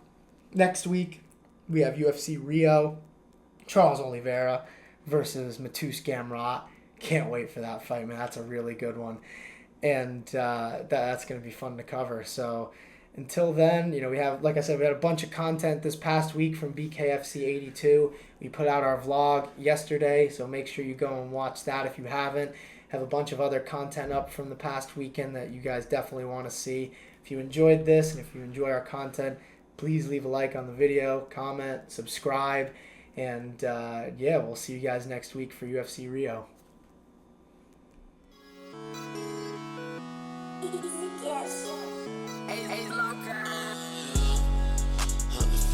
Next week, we have UFC Rio, Charles Oliveira versus Matus Gamrot. Can't wait for that fight, man. That's a really good one. And that's going to be fun to cover. So until then, we have, like I said, we had a bunch of content this past week from BKFC 82. We put out our vlog yesterday, so make sure you go and watch that if you haven't. Have a bunch of other content up from the past weekend that you guys definitely want to see. If you enjoyed this and if you enjoy our content, please leave a like on the video, comment, subscribe, and we'll see you guys next week for UFC Rio.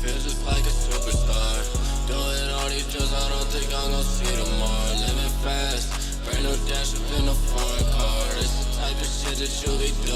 Feel just like a superstar. Doing all these drugs, I don't think I'm gonna see tomorrow. Living fast, brand new dash up in a foreign car. It's the type of shit that you be doing.